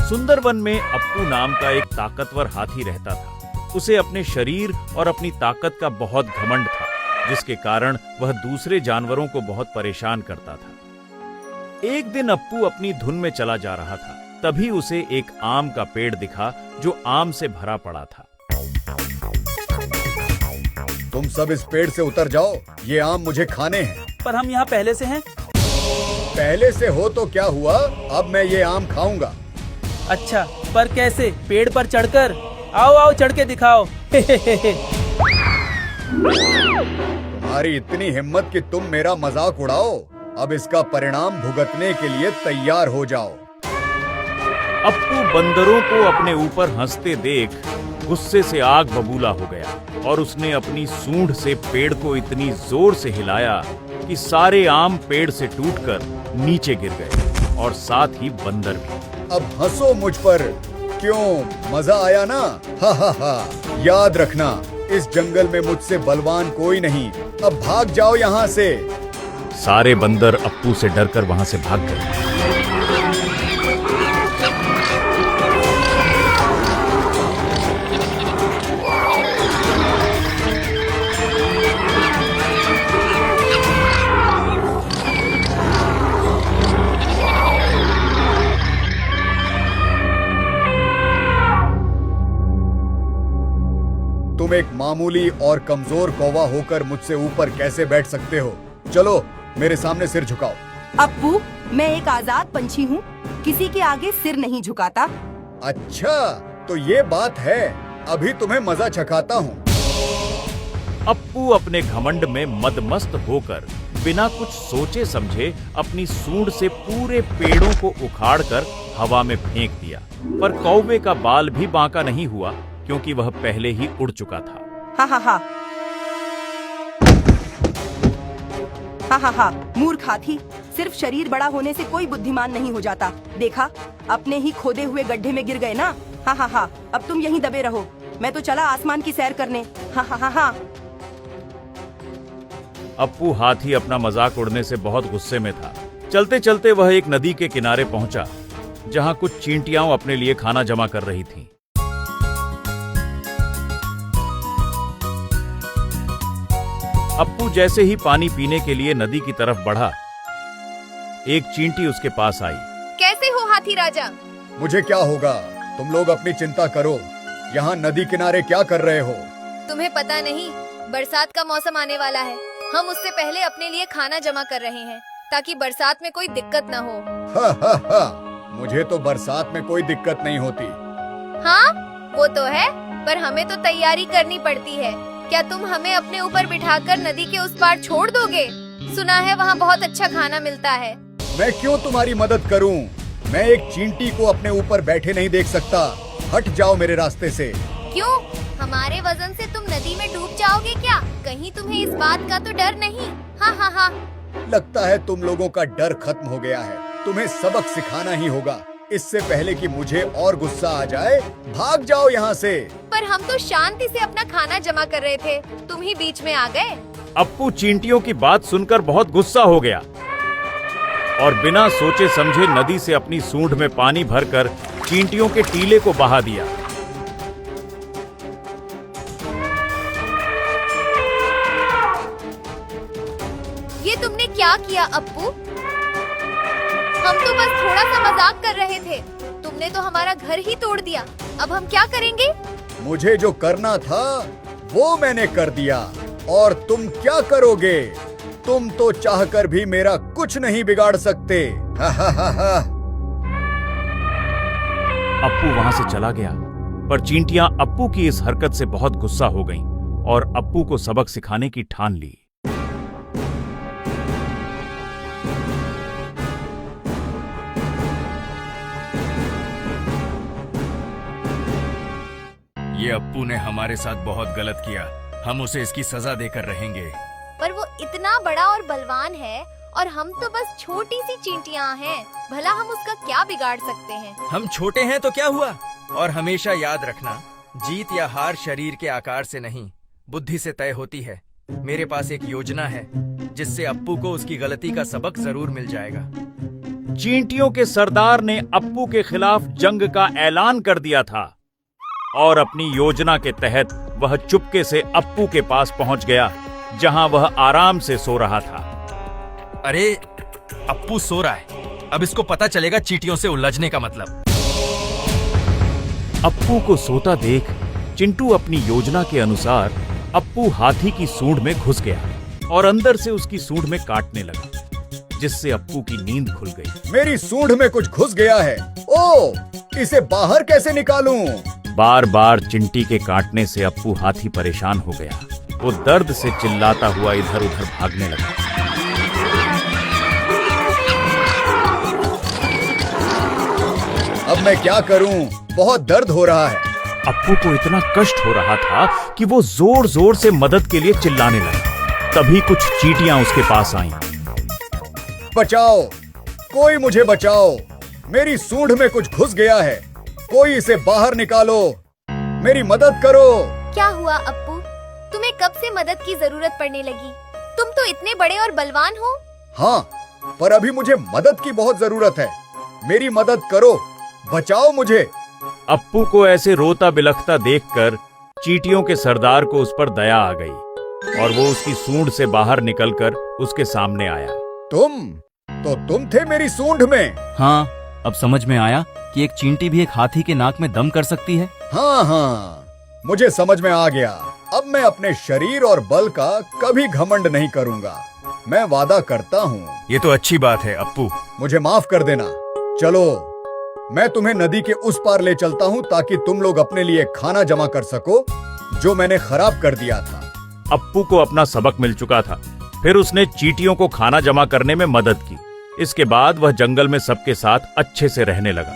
सुंदरवन में अप्पू नाम का एक ताकतवर हाथी रहता था। उसे अपने शरीर और अपनी ताकत का बहुत घमंड था, जिसके कारण वह दूसरे जानवरों को बहुत परेशान करता था। एक दिन अप्पू अपनी धुन में चला जा रहा था, तभी उसे एक आम का पेड़ दिखा जो आम से भरा पड़ा था। तुम सब इस पेड़ से उतर जाओ, ये आम मुझे खाने हैं। पर हम यहाँ पहले से हैं। पहले से हो तो क्या हुआ, अब मैं ये आम खाऊंगा। अच्छा, पर कैसे? पेड़ पर चढ़कर? आओ आओ, चढ़ के दिखाओ। तुम्हारी इतनी हिम्मत कि तुम मेरा मजाक उड़ाओ। अब इसका परिणाम भुगतने के लिए तैयार हो जाओ। अप्पू बंदरों को अपने ऊपर हंसते देख गुस्से से आग बबूला हो गया और उसने अपनी सूंड से पेड़ को इतनी जोर से हिलाया कि सारे आम पेड़ से टूटकर नीचे गिर गए और साथ ही बंदर भी। अब हंसो मुझ पर, क्यों? मजा आया ना? हा हा हा। याद रखना, इस जंगल में मुझसे बलवान कोई नहीं। अब भाग जाओ यहाँ से। सारे बंदर अप्पू से डरकर वहां से भाग गए। तुम एक मामूली और कमजोर कौवा होकर मुझसे ऊपर कैसे बैठ सकते हो? चलो मेरे सामने सिर झुकाओ। अप्पू, मैं एक आजाद पंछी हूँ, किसी के आगे सिर नहीं झुकाता। अच्छा, तो ये बात है। अभी तुम्हें मजा चखाता हूँ। अप्पू अपने घमंड में मदमस्त होकर बिना कुछ सोचे समझे अपनी सूंड से पूरे पेड़ों को उखाड़कर हवा में फेंक दिया, पर कौवे का बाल भी बांका नहीं हुआ क्योंकि वह पहले ही उड़ चुका था। हा हा हा। हा हा हा। मूर्ख हाथी, सिर्फ शरीर बड़ा होने से कोई बुद्धिमान नहीं हो जाता। देखा, अपने ही खोदे हुए गड्ढे में गिर गए ना। हा हा हा। अब तुम यहीं दबे रहो, मैं तो चला आसमान की सैर करने। हा हा हा हा। अप्पू हाथी अपना मजाक उड़ने से बहुत गुस्से में था। चलते चलते वह एक नदी के किनारे पहुंचा, जहां कुछ चींटियां अपने लिए खाना जमा कर रही थीं। अप्पू जैसे ही पानी पीने के लिए नदी की तरफ बढ़ा, एक चींटी उसके पास आई। कैसे हो हाथी राजा? मुझे क्या होगा, तुम लोग अपनी चिंता करो। यहाँ नदी किनारे क्या कर रहे हो? तुम्हें पता नहीं, बरसात का मौसम आने वाला है। हम उससे पहले अपने लिए खाना जमा कर रहे हैं ताकि बरसात में कोई दिक्कत न हो। हा हा हा। मुझे तो बरसात में कोई दिक्कत नहीं होती। हाँ, वो तो है, पर हमें तो तैयारी करनी पड़ती है। क्या तुम हमें अपने ऊपर बिठाकर नदी के उस पार छोड़ दोगे? सुना है वहाँ बहुत अच्छा खाना मिलता है। मैं क्यों तुम्हारी मदद करूं? मैं एक चींटी को अपने ऊपर बैठे नहीं देख सकता। हट जाओ मेरे रास्ते से। क्यों? हमारे वजन से तुम नदी में डूब जाओगे क्या? कहीं तुम्हें इस बात का तो डर नहीं? हाँ हाँ हाँ। लगता है तुम लोगों का डर खत्म हो गया है। तुम्हें सबक सिखाना ही होगा, इससे पहले कि मुझे और गुस्सा आ जाए। भाग जाओ यहाँ से। पर हम तो शांति से अपना खाना जमा कर रहे थे, तुम ही बीच में आ गए। अप्पू चींटियों की बात सुनकर बहुत गुस्सा हो गया और बिना सोचे समझे नदी से अपनी सूंड में पानी भरकर चींटियों के टीले को बहा दिया। ये तुमने क्या किया अप्पू? हम तो बस थोड़ा सा मजाक कर रहे थे, तुमने तो हमारा घर ही तोड़ दिया। अब हम क्या करेंगे? मुझे जो करना था वो मैंने कर दिया, और तुम क्या करोगे? तुम तो चाहकर भी मेरा कुछ नहीं बिगाड़ सकते। हा हा हा हा। अप्पू वहां से चला गया, पर चींटियां अप्पू की इस हरकत से बहुत गुस्सा हो गईं और अप्पू को सबक सिखाने की ठान ली। ये अप्पू ने हमारे साथ बहुत गलत किया, हम उसे इसकी सजा देकर रहेंगे। पर वो इतना बड़ा और बलवान है और हम तो बस छोटी सी चींटियां हैं। भला हम उसका क्या बिगाड़ सकते हैं? हम छोटे हैं तो क्या हुआ? और हमेशा याद रखना, जीत या हार शरीर के आकार से नहीं, बुद्धि से तय होती है। मेरे पास एक योजना है जिससे अप्पू को उसकी गलती का सबक जरूर मिल जाएगा। चींटियों के सरदार ने अप्पू के खिलाफ जंग का ऐलान कर दिया था और अपनी योजना के तहत वह चुपके से अप्पू के पास पहुंच गया, जहां वह आराम से सो रहा था। अरे अप्पू सो रहा है, अब इसको पता चलेगा चींटियों से उलझने का मतलब। अप्पू को सोता देख चिंटू अपनी योजना के अनुसार अप्पू हाथी की सूंड में घुस गया और अंदर से उसकी सूंड में काटने लगा, जिससे अप्पू की नींद खुल गई। मेरी सूंड में कुछ घुस गया है। ओ, इसे बाहर कैसे निकालूं? बार बार चिंटी के काटने से अप्पू हाथी परेशान हो गया। वो दर्द से चिल्लाता हुआ इधर उधर भागने लगा। अब मैं क्या करूं? बहुत दर्द हो रहा है। अप्पू को इतना कष्ट हो रहा था कि वो जोर जोर से मदद के लिए चिल्लाने लगा। तभी कुछ चींटियां उसके पास आईं। बचाओ, कोई मुझे बचाओ, मेरी सूंड में कुछ घुस गया है, कोई इसे बाहर निकालो, मेरी मदद करो। क्या हुआ अप्पू? तुम्हें कब से मदद की जरूरत पड़ने लगी? तुम तो इतने बड़े और बलवान हो। हाँ, पर अभी मुझे मदद की बहुत जरूरत है, मेरी मदद करो, बचाओ मुझे। अप्पू को ऐसे रोता बिलखता देखकर चींटियों के सरदार को उस पर दया आ गई और वो उसकी सूंड से बाहर निकलकर उसके सामने आया। तुम थे मेरी सूंड में? हाँ, अब समझ में आया कि एक चींटी भी एक हाथी के नाक में दम कर सकती है। हाँ, मुझे समझ में आ गया। अब मैं अपने शरीर और बल का कभी घमंड नहीं करूंगा। मैं वादा करता हूँ। ये तो अच्छी बात है अप्पू। मुझे माफ कर देना। चलो, मैं तुम्हें नदी के उस पार ले चलता हूँ ताकि तुम लोग अपने लिए खाना जमा कर सको, जो मैंने खराब कर दिया था। अप्पू को अपना सबक मिल चुका था। फिर उसने चींटियों को खाना जमा करने में मदद की। इसके बाद वह जंगल में सबके साथ अच्छे से रहने लगा।